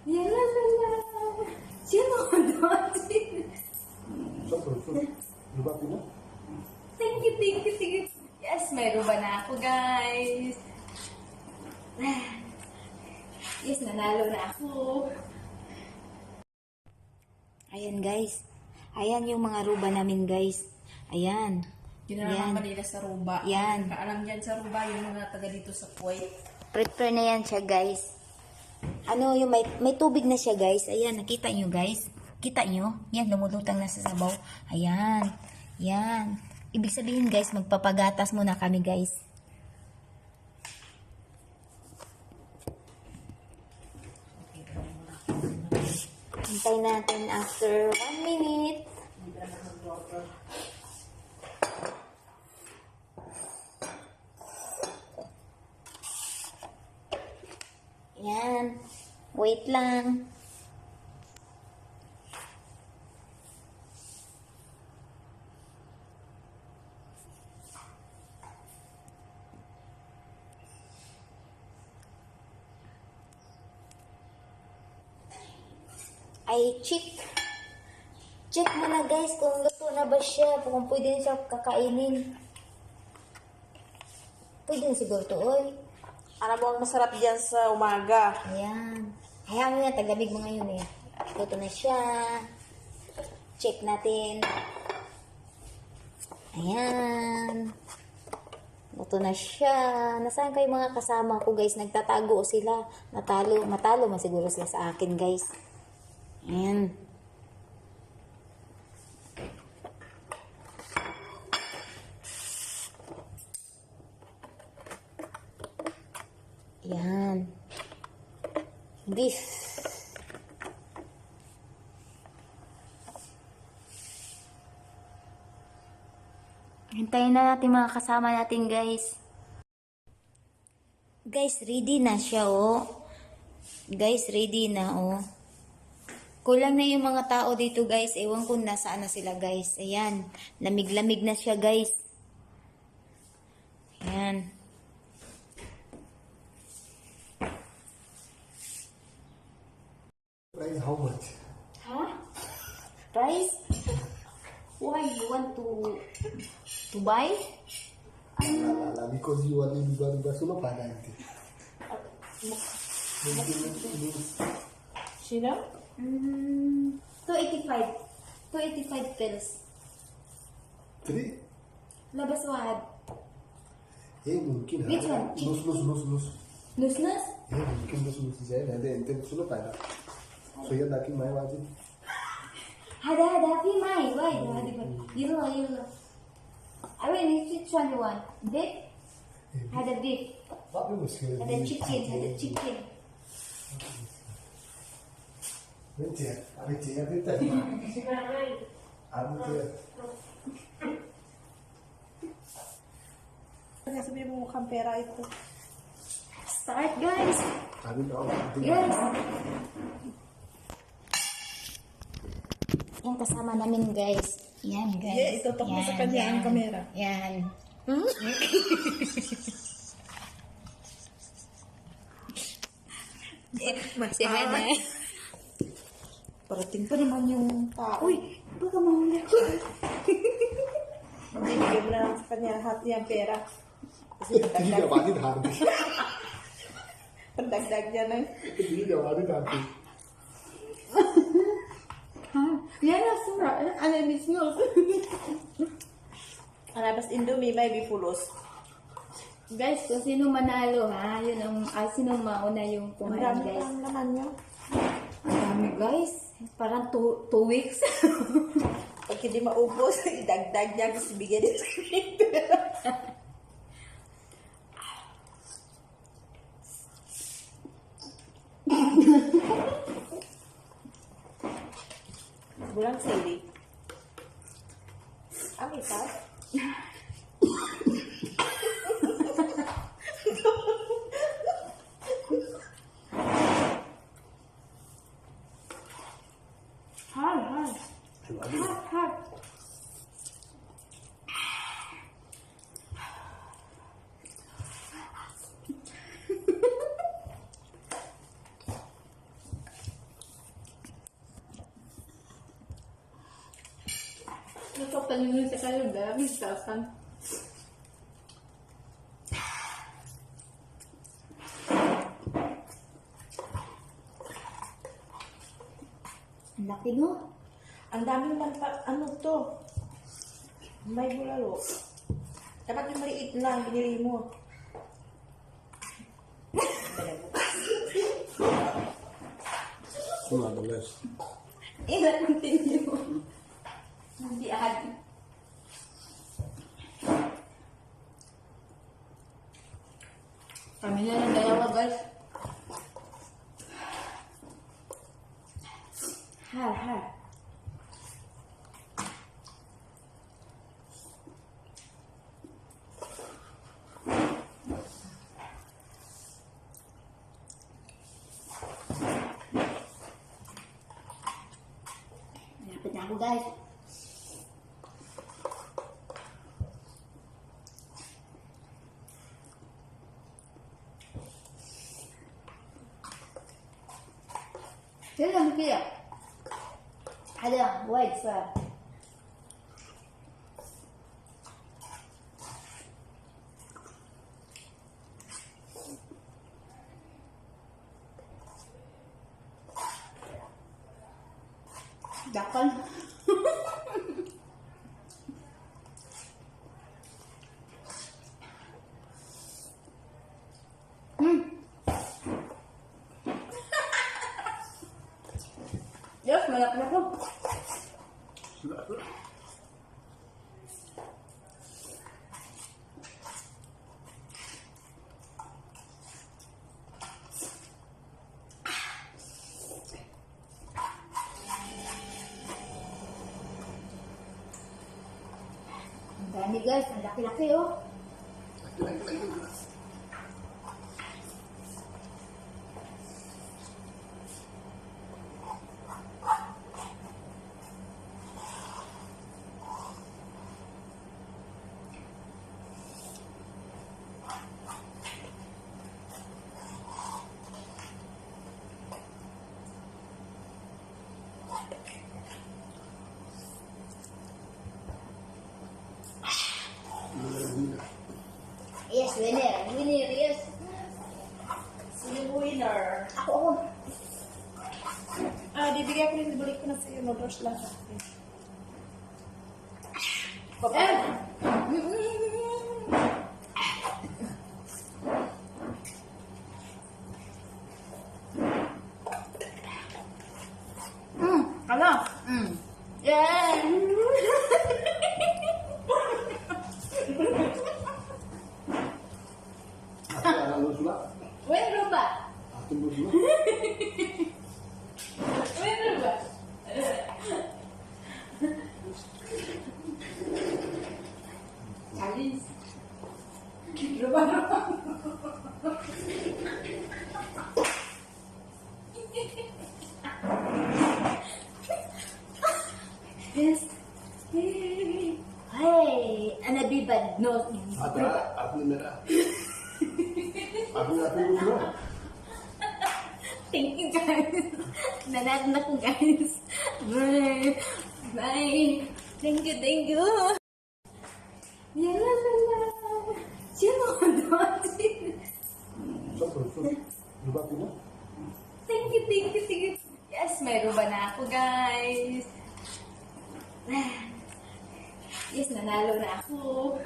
Yan lang lang. Sino ko doon? Lupa ko na? Thank you, thank you, thank you. Yes, may ruba na ako, guys. Yes, nanalo na ako. Ayan, guys. Ayan yung mga ruba namin, guys. Ayan. Yun na naman Manila sa Ruba. Yan. Kaalam dyan sa Ruba, yung mga taga dito sa Kuwait. Prepare na yan siya, guys. Ano, yung may tubig na siya, guys. Ayan, nakita nyo, guys. Kita nyo? Yan, lumulutang na sa sabaw. Ayan. Yan. Ibig sabihin, guys, magpapagatas muna kami, guys. Hintay natin after 1 minute. Yan. Wait lang. Ay, check mo na, guys, kung luto na ba siya, kung pwede siya kakainin. Pwede na siguro to, oy. Ano mo ang masarap dyan sa umaga? Ayan. Hayaan mo yan, tagamig mo ngayon eh. Luto na siya. Check natin. Ayan. Luto na siya. Nasaan kayo mga kasama ko, guys? Nagtatago sila. Matalo man siguro sila sa akin, guys. Ayan. Ayan. Beef. Hintayin na natin mga kasama natin, guys. Guys, ready na siya, oh. Guys, ready na, oh. Kulang na yung mga tao dito, guys. Ewan ko nasaan na sila, guys. Ayan. Lamig-lamig na siya, guys. Ayan. Price how much? Huh? Price? Why you want to buy? Because you are liba suno pananti. Sino? 285. 285 pills. 3? Labas wahad. ये मुमकिन है Which one? Loose Nusnus? ये मुमकिन लूस जाए ना दे इंते सुनो पाएगा so ये ताकि मैं वाजी Hada fi mai. Why? Yellow. I mean, which one you want? Beef? Hada beef. आप भी मुश्किल है Hada chicken. Vente, अभी तक अभी Sabi mo mukhang pera ito. Start, guys. अभी तो Yes. Yung kasama namin, guys. Yan, guys. Yeah, itutok mo sa kanya ang kamera. Yan. Si Hana. Parating pa naman yung tao. Uy, baka mahuli ako. Hindi, bigyan mo na lang sa kanya lahat yung pera. Kasi ठीक है वादी धार दी pandagdag niya na. ठीक है वादी धार दी Yan na, sura. Alam mo, snow. Anabas Indomie, may bipulos. Guys, kung sino manalo, ha? Yun ang, sino mauna yung Ang kumain, dami guys. lang naman yun. Ang dami, guys. Parang 2 weeks. Pag hindi maubos, idagdag niya kasi bigyan din sa pera. Bulang sili. Ang isa? Hard. Cocok tanungin sa kayo, dami sasan. Ang laki no? Ang daming ano to. May bulalo. Dapat yung maliit lang, binili mo. Sumama, guys. I-continue. Hindi agad. Kami na ng dalawa, guys. Har. Malapit na ako guys. Thế làm cái kia. Ada, wait, sir. Dakon. Yes, malapit na po. Sudah. Ang dami guys, ang laki-laki oh. Lagi. Yes, winner. Winner, yes. Sino winner? Ako. Bibigyan ko rin, balik ko na sa'yo. Noodles lang sa akin. Ano? Yeah! Anak lu sudah. Winner ba? Aku lu sudah. Winner ba? Challenge. Rubah-rubah. Yes. Hey, ana bibad no. Ada, aku merah. Aku lu sudah. Thank you guys. Nanat na ko guys. Bye. Bye. Thank you. Yala la. Sino doon? Lupa aku. Thank you. Yes, mayroon ba na ako guys? Yes, nanalo na ako.